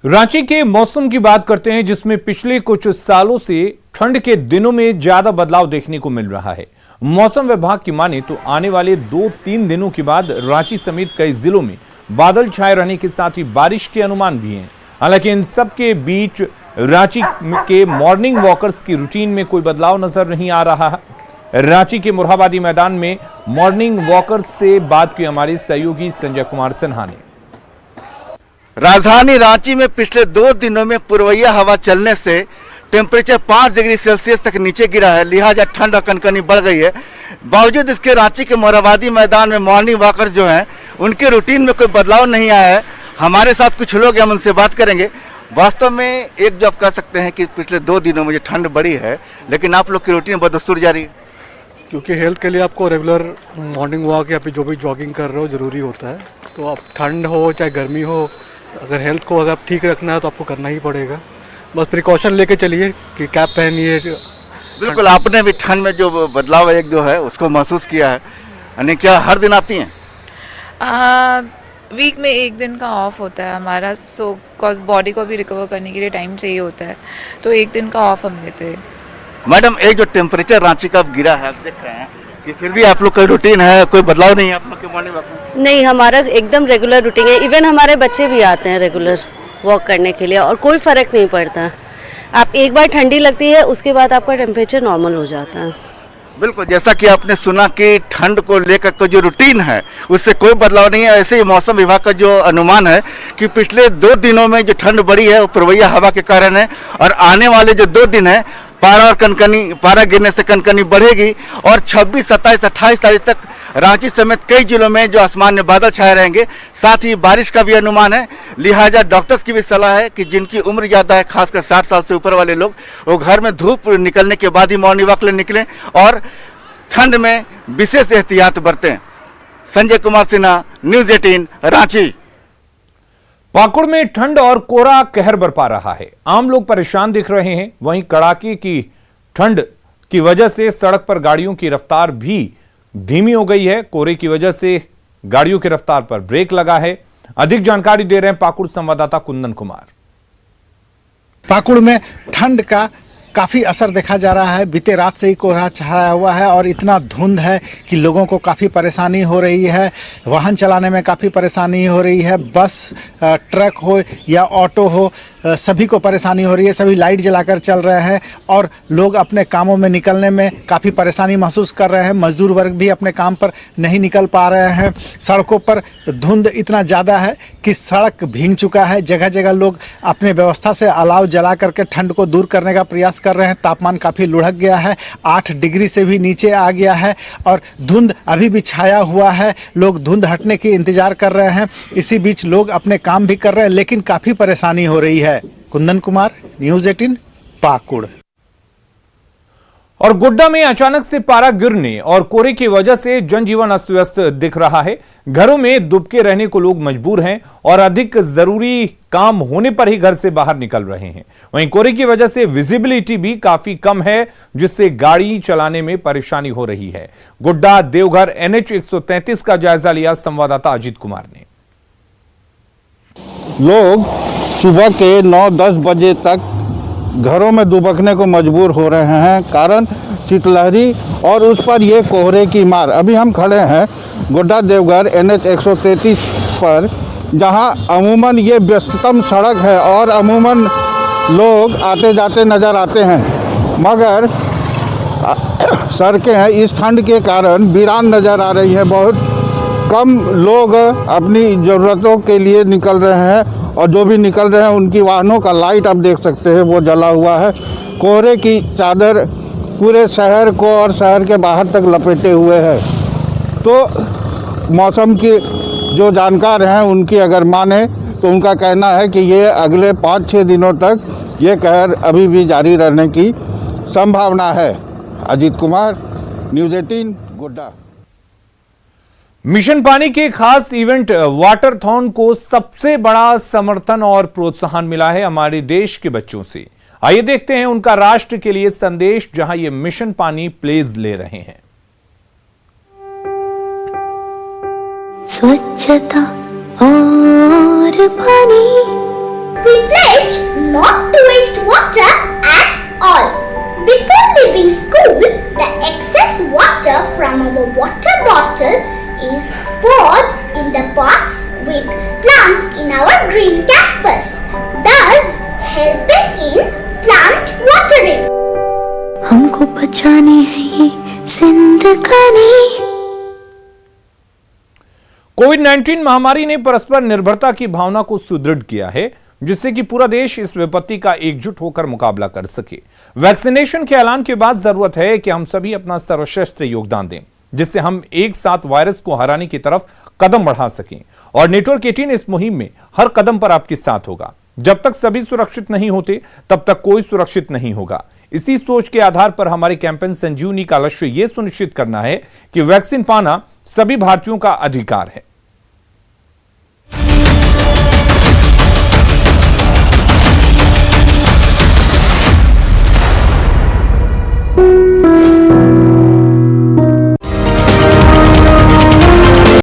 रांची के मौसम की बात करते हैं, जिसमें पिछले कुछ सालों से ठंड के दिनों में ज्यादा बदलाव देखने को मिल रहा है। मौसम विभाग की माने तो आने वाले 2-3 दिनों के बाद रांची समेत कई जिलों में बादल छाए रहने के साथ ही बारिश के अनुमान भी हैं। हालांकि इन सब के बीच रांची के मॉर्निंग वॉकर्स की रूटीन में कोई बदलाव नजर नहीं आ रहा है। रांची के मुरहाबादी मैदान में मॉर्निंग वॉकर्स से बात की हमारे सहयोगी संजय कुमार सिन्हा ने। राजधानी रांची में पिछले 2 दिनों में पूर्वैया हवा चलने से टेम्परेचर 5 डिग्री सेल्सियस तक नीचे गिरा है, लिहाजा ठंड और कनकनी बढ़ गई है। बावजूद इसके रांची के मोरहाबादी मैदान में मॉर्निंग वॉकर जो हैं उनके रूटीन में कोई बदलाव नहीं आया है। हमारे साथ कुछ लोग हैं, हम उनसे बात करेंगे। वास्तव में एक जो आप कह सकते हैं कि पिछले 2 दिनों में जो ठंड बढ़ी है, लेकिन आप लोग की रूटीन बदस्तूर जारी है, क्योंकि हेल्थ के लिए आपको रेगुलर मॉर्निंग वॉक या फिर जो भी जॉगिंग कर रहे हो ज़रूरी होता है। तो आप ठंड हो चाहे गर्मी हो, अगर हेल्थ को अगर ठीक रखना है तो आपको करना ही पड़ेगा। बस प्रिकॉशन लेके चलिए कि कैप पहनिए। बिल्कुल, आपने भी ठंड में जो बदलाव एक जो है उसको महसूस किया है, यानी क्या हर दिन आती हैं? वीक में 1 दिन का ऑफ होता है हमारा, सो कॉज बॉडी को भी रिकवर करने के लिए टाइम चाहिए होता है, तो 1 दिन का ऑफ हम लेते हैं। मैडम, एक जो टेम्परेचर रांची का गिरा है, आप देख रहे हैं कि फिर भी आप लोग का रूटीन है, कोई बदलाव नहीं है आप लोग के मॉर्निंग वॉक में? नहीं, हमारा एकदम रेगुलर रूटीन है। इवन हमारे बच्चे भी आते हैं रेगुलर वॉक करने के लिए और कोई फ़र्क नहीं पड़ता। आप एक बार ठंडी लगती है, उसके बाद आपका टेम्परेचर नॉर्मल हो जाता है। बिल्कुल, जैसा कि आपने सुना कि ठंड को लेकर का जो रूटीन है उससे कोई बदलाव नहीं है। ऐसे ही मौसम विभाग का जो अनुमान है कि पिछले 2 दिनों में जो ठंड बढ़ी है वो पूर्वैया हवा के कारण है, और आने वाले जो 2 दिन है पारा गिरने से कनकनी बढ़ेगी, और 26, 27, 28 तारीख तक रांची समेत कई जिलों में जो आसमान में बादल छाए रहेंगे। साथ ही बारिश का भी अनुमान है, लिहाजा डॉक्टर्स की भी सलाह है कि जिनकी उम्र ज़्यादा है, खासकर 60 साल से ऊपर वाले लोग, वो घर में धूप निकलने के बाद ही मॉर्निंग वॉक ले निकलें और ठंड में विशेष एहतियात बरतें। संजय कुमार सिन्हा, न्यूज़ 18, रांची। पाकुड़ में ठंड और कोहरा कहर बरपा रहा है। आम लोग परेशान दिख रहे हैं। वहीं कड़ाके की ठंड की वजह से सड़क पर गाड़ियों की रफ्तार भी धीमी हो गई है। कोहरे की वजह से गाड़ियों की रफ्तार पर ब्रेक लगा है। अधिक जानकारी दे रहे हैं पाकुड़ संवाददाता कुंदन कुमार। पाकुड़ में ठंड का काफ़ी असर देखा जा रहा है। बीते रात से ही कोहरा छाया हुआ है और इतना धुंध है कि लोगों को काफ़ी परेशानी हो रही है। वाहन चलाने में काफ़ी परेशानी हो रही है। बस, ट्रक हो या ऑटो हो, सभी को परेशानी हो रही है। सभी लाइट जलाकर चल रहे हैं और लोग अपने कामों में निकलने में काफ़ी परेशानी महसूस कर रहे हैं। मजदूर वर्ग भी अपने काम पर नहीं निकल पा रहे हैं। सड़कों पर धुंध इतना ज़्यादा है कि सड़क भीग चुका है। जगह जगह लोग अपने व्यवस्था से अलाव जला करके ठंड को दूर करने का प्रयास कर रहे हैं। तापमान काफ़ी लुढ़क गया है, 8 डिग्री से भी नीचे आ गया है और धुंध अभी भी छाया हुआ है। लोग धुंध हटने की इंतजार कर रहे हैं। इसी बीच लोग अपने काम भी कर रहे हैं, लेकिन काफ़ी परेशानी हो रही है। कुंदन कुमार, न्यूज़ 18, पाकुड़। और गोड्डा में अचानक से पारा गिरने और कोहरे की वजह से जनजीवन अस्त व्यस्त दिख रहा है। घरों में दुबके रहने को लोग मजबूर हैं और अधिक जरूरी काम होने पर ही घर से बाहर निकल रहे हैं। वहीं कोहरे की वजह से विजिबिलिटी भी काफी कम है, जिससे गाड़ी चलाने में परेशानी हो रही है। गोड्डा देवघर NH 133 का जायजा लिया संवाददाता अजीत कुमार ने। लोग सुबह के 9-10 बजे तक घरों में दुबकने को मजबूर हो रहे हैं, कारण शीतलहरी और उस पर ये कोहरे की मार। अभी हम खड़े हैं गोड्डा देवघर NH 133 पर, जहां अमूमन ये व्यस्ततम सड़क है और अमूमन लोग आते जाते नज़र आते हैं, मगर सड़कें इस ठंड के कारण वीरान नज़र आ रही हैं। बहुत कम लोग अपनी ज़रूरतों के लिए निकल रहे हैं और जो भी निकल रहे हैं उनकी वाहनों का लाइट आप देख सकते हैं वो जला हुआ है। कोहरे की चादर पूरे शहर को और शहर के बाहर तक लपेटे हुए है। तो मौसम के जो जानकार हैं उनकी अगर माने तो उनका कहना है कि ये अगले 5-6 दिनों तक ये कहर अभी भी जारी रहने की संभावना है। अजीत कुमार, न्यूज़ 18, गोड्डा। मिशन पानी के खास इवेंट वाटरथॉन को सबसे बड़ा समर्थन और प्रोत्साहन मिला है हमारे देश के बच्चों से। आइए देखते हैं उनका राष्ट्र के लिए संदेश, जहां ये मिशन पानी प्लेज ले रहे हैं। स्वच्छता और पानी water at all. Before leaving school, the excess water from our water bottle is poured in the pots with plants in our green campus, thus helping in plant watering. हमको बचानी है ये जिंदगानी। कोविड-19 महामारी ने परस्पर निर्भरता की भावना को सुदृढ़ किया है, जिससे कि पूरा देश इस विपत्ति का एकजुट होकर मुकाबला कर सके। वैक्सीनेशन के ऐलान के बाद जरूरत है कि हम सभी अपना सर्वश्रेष्ठ योगदान दें, जिससे हम एक साथ वायरस को हराने की तरफ कदम बढ़ा सकें। और नेटवर्क 18 इस मुहिम में हर कदम पर आपके साथ होगा। जब तक सभी सुरक्षित नहीं होते, तब तक कोई सुरक्षित नहीं होगा। इसी सोच के आधार पर हमारे कैंपेन संजीवनी का लक्ष्य यह सुनिश्चित करना है कि वैक्सीन पाना सभी भारतीयों का अधिकार है।